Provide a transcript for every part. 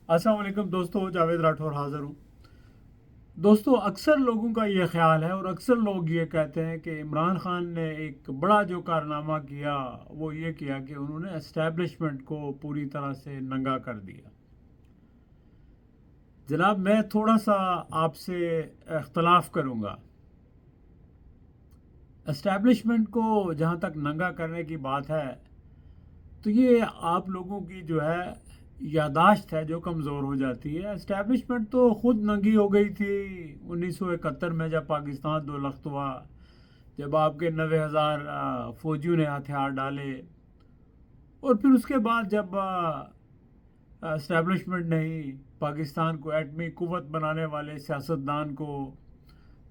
अस्सलाम वालेकुम दोस्तों, जावेद राठौर हाज़िर हूँ। दोस्तों, अक्सर लोगों का ये ख्याल है और अक्सर लोग ये कहते हैं कि इमरान खान ने एक बड़ा जो कारनामा किया वो ये किया कि उन्होंने एस्टैब्लिशमेंट को पूरी तरह से नंगा कर दिया। जनाब, मैं थोड़ा सा आपसे इख्तलाफ करूँगा। एस्टैब्लिशमेंट को जहाँ तक नंगा करने की बात है, तो ये आप लोगों की जो है यादाश्त है जो कमज़ोर हो जाती है। एस्टैब्लिशमेंट तो ख़ुद नंगी हो गई थी 1971 में, जब पाकिस्तान दो लख्त हुआ, जब आपके 90,000 फौजियों ने हथियार डाले। और फिर उसके बाद जब एस्टैब्लिशमेंट ने ही पाकिस्तान को एटमी कुव्वत बनाने वाले सियासतदान को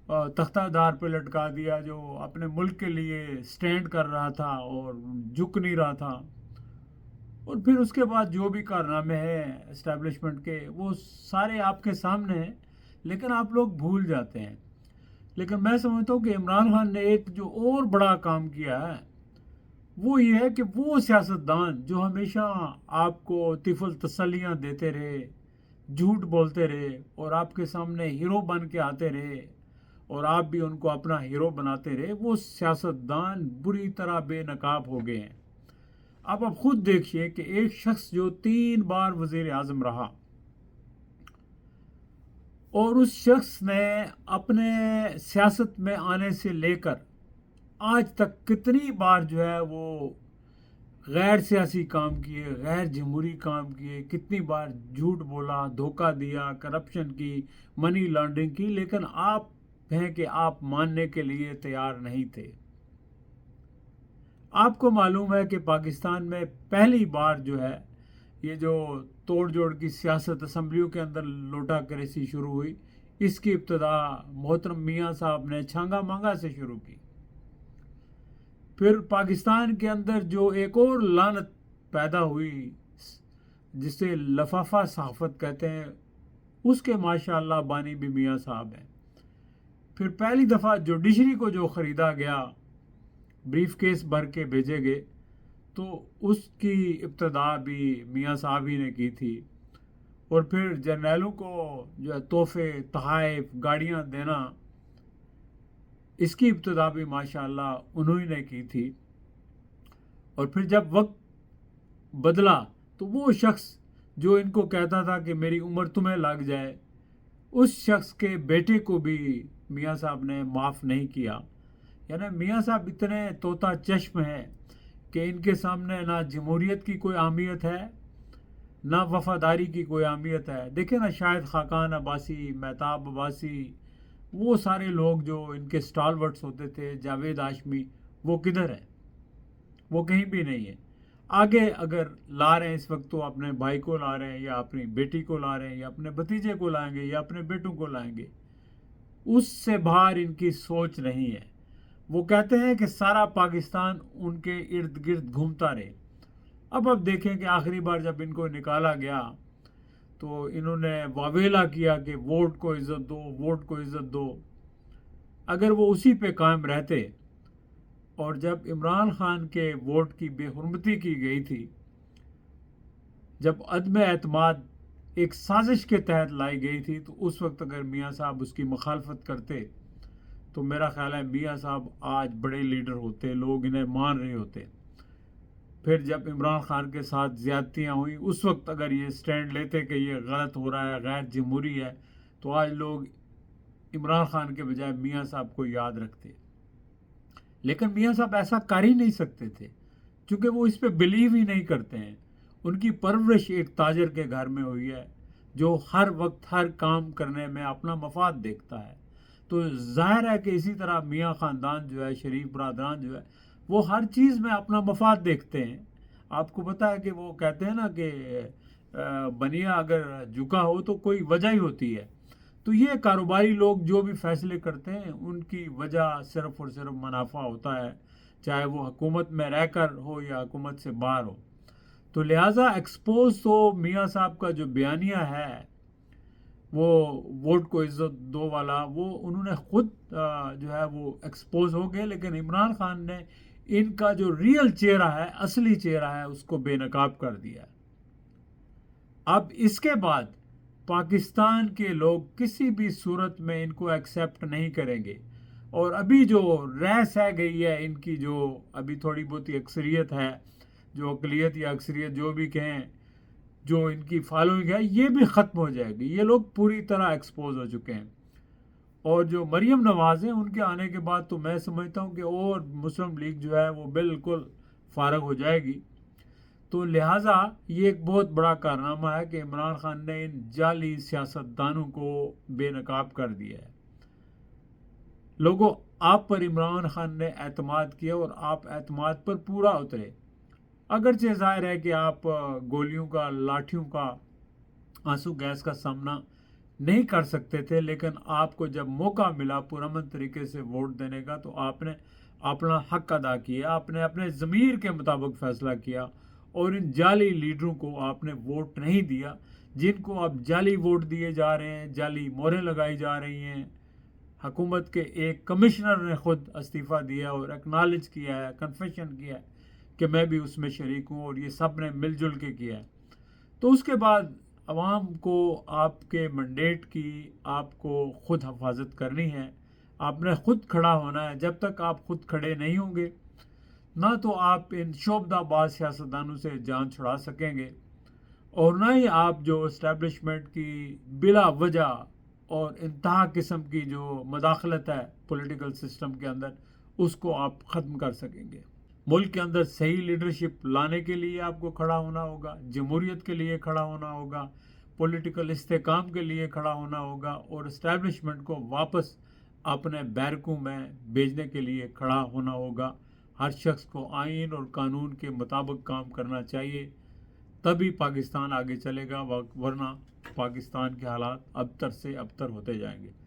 तख्तादार पे लटका दिया, जो अपने मुल्क के लिए स्टैंड कर रहा था और झुक नहीं रहा था। और फिर उसके बाद जो भी कारनामे हैं एस्टैब्लिशमेंट के, वो सारे आपके सामने हैं, लेकिन आप लोग भूल जाते हैं। लेकिन मैं समझता हूँ कि इमरान खान ने एक जो और बड़ा काम किया है वो ये है कि वो सियासतदान जो हमेशा आपको तिफल तसल्लियाँ देते रहे, झूठ बोलते रहे और आपके सामने हीरो बन के आते रहे और आप भी उनको अपना हीरो बनाते रहे, वो सियासतदान बुरी तरह बेनकाब हो गए हैं। आप खुद देखिए कि एक शख्स जो 3 बार वजीर आज़म रहा और उस शख्स ने अपने सियासत में आने से लेकर आज तक कितनी बार जो है वो गैर सियासी काम किए, गैर जमहूरी काम किए, कितनी बार झूठ बोला, धोखा दिया, करप्शन की, मनी लॉन्ड्रिंग की, लेकिन आप हैं कि आप मानने के लिए तैयार नहीं थे। आपको मालूम है कि पाकिस्तान में पहली बार जो है ये जो तोड़ जोड़ की सियासत असम्बलियों के अंदर लोटा करेसी शुरू हुई, इसकी इब्तदा मोहतरम मियाँ साहब ने छांगा मांगा से शुरू की। फिर पाकिस्तान के अंदर जो एक और लानत पैदा हुई जिसे लफाफा सहाफत कहते हैं, उसके माशाअल्लाह बानी भी मियाँ साहब हैं। फिर पहली दफ़ा जुडिशरी को जो ख़रीदा गया, ब्रीफ केस भर के भेजे गए, तो उसकी इब्तदा भी मियाँ साहब ही ने की थी। और फिर जर्नैलों को जो है तोहफे, तहाइफ, गाड़ियाँ देना, इसकी इब्तदा भी माशाअल्लाह उन्होंने ने की थी। और फिर जब वक्त बदला तो वो शख्स जो इनको कहता था कि मेरी उम्र तुम्हें लग जाए, उस शख्स के बेटे को भी मियाँ साहब ने माफ़ नहीं किया। यानी मियाँ साहब इतने तोता चश्म हैं कि इनके सामने ना जमहूरियत की कोई अहमियत है, ना वफादारी की कोई अहमियत है। देखें ना, शायद खाकान अब्बासी, महताब अब्बासी, वो सारे लोग जो इनके स्टालवर्ट्स होते थे, जावेद हाशमी, वो किधर हैं? वो कहीं भी नहीं है। आगे अगर ला रहे हैं इस वक्त, तो अपने भाई को ला रहे हैं या अपनी बेटी को ला रहे हैं या अपने भतीजे को लाएंगे या अपने बेटों को लाएंगे। उससे बाहर इनकी सोच नहीं है। वो कहते हैं कि सारा पाकिस्तान उनके इर्द गिर्द घूमता रहे। अब देखें कि आखिरी बार जब इनको निकाला गया तो इन्होंने वावेला किया कि वोट को इज्जत दो, वोट को इज्जत दो। अगर वो उसी पे कायम रहते, और जब इमरान खान के वोट की बेहुरमती की गई थी, जब अदम एतमाद एक साजिश के तहत लाई गई थी, तो उस वक्त अगर मियाँ साहब उसकी मुखालफत करते तो मेरा ख्याल है मियाँ साहब आज बड़े लीडर होते, लोग इन्हें मान रहे होते। फिर जब इमरान खान के साथ ज़्यादतियाँ हुई, उस वक्त अगर ये स्टैंड लेते कि ये गलत हो रहा है, गैर जमहूरी है, तो आज लोग इमरान खान के बजाय मियाँ साहब को याद रखते। लेकिन मियाँ साहब ऐसा कर ही नहीं सकते थे, क्योंकि वो इस पे बिलीव ही नहीं करते हैं। उनकी परवरिश एक ताजर के घर में हुई है जो हर वक्त हर काम करने में अपना मफाद देखता है। तो जाहिर है कि इसी तरह मियाँ ख़ानदान जो है, शरीफ बरदरान जो है, वो हर चीज़ में अपना मफाद देखते हैं। आपको पता है कि वो कहते हैं ना कि बनिया अगर झुका हो तो कोई वजह ही होती है। तो ये कारोबारी लोग जो भी फैसले करते हैं, उनकी वजह सिर्फ और सिर्फ मुनाफा होता है, चाहे वो हुकूमत में रहकर हो या हुकूमत से बाहर हो। तो लिहाजा एक्सपोज तो मियाँ साहब का जो बयानिया है, वो वोट को इज्जत दो वाला, वो उन्होंने खुद जो है वो एक्सपोज हो गए। लेकिन इमरान खान ने इनका जो रियल चेहरा है, असली चेहरा है, उसको बेनकाब कर दिया। اب اس کے بعد پاکستان کے لوگ کسی بھی صورت میں ان کو ایکسیپٹ نہیں کریں گے، اور ابھی جو رہ سہ گئی ہے ان کی، جو ابھی تھوڑی بہت اکثریت ہے، جو اقلیت یا اکثریت جو بھی کہیں، جو ان کی فالوئنگ ہے، یہ بھی ختم ہو جائے گی۔ یہ لوگ پوری طرح ایکسپوز ہو چکے ہیں، اور جو مریم نواز ہیں ان کے آنے کے بعد تو میں سمجھتا ہوں کہ اور مسلم لیگ جو ہے وہ بالکل فارغ ہو جائے گی۔ تو لہٰذا یہ ایک بہت بڑا کارنامہ ہے کہ عمران خان نے ان جعلی سیاستدانوں کو بے نقاب کر دیا ہے۔ لوگوں، آپ پر عمران خان نے اعتماد کیا اور آپ اعتماد پر پورا اترے۔ اگرچہ ظاہر ہے کہ آپ گولیوں کا، لاٹھیوں کا، آنسو گیس کا سامنا نہیں کر سکتے تھے، لیکن آپ کو جب موقع ملا پرامن طریقے سے ووٹ دینے کا تو آپ نے اپنا حق ادا کیا، آپ نے اپنے ضمیر کے مطابق فیصلہ کیا، اور ان جعلی لیڈروں کو آپ نے ووٹ نہیں دیا، جن کو اب جعلی ووٹ دیے جا رہے ہیں، جعلی مہریں لگائی جا رہی ہیں۔ حکومت کے ایک کمشنر نے خود استعفیٰ دیا اور ایکنالج کیا ہے، کنفیشن کیا ہے کہ میں بھی اس میں شریک ہوں، اور یہ سب نے مل جل کے کیا ہے۔ تو اس کے بعد عوام کو آپ کے منڈیٹ کی آپ کو خود حفاظت کرنی ہے، آپ نے خود کھڑا ہونا ہے۔ جب تک آپ خود کھڑے نہیں ہوں گے، نہ تو آپ ان شعبدہ باز سیاستدانوں سے جان چھڑا سکیں گے، اور نہ ہی آپ جو اسٹیبلشمنٹ کی بلا وجہ اور انتہا قسم کی جو مداخلت ہے پولیٹیکل سسٹم کے اندر، اس کو آپ ختم کر سکیں گے۔ ملک کے اندر صحیح لیڈرشپ لانے کے لیے آپ کو کھڑا ہونا ہوگا، جمہوریت کے لیے کھڑا ہونا ہوگا، پولیٹیکل استحکام کے لیے کھڑا ہونا ہوگا، اور اسٹیبلشمنٹ کو واپس اپنے بیرکوں میں بھیجنے کے لیے کھڑا ہونا ہوگا۔ ہر شخص کو آئین اور قانون کے مطابق کام کرنا چاہیے، تبھی پاکستان آگے چلے گا، ورنہ پاکستان کے حالات ابتر سے ابتر ہوتے جائیں گے۔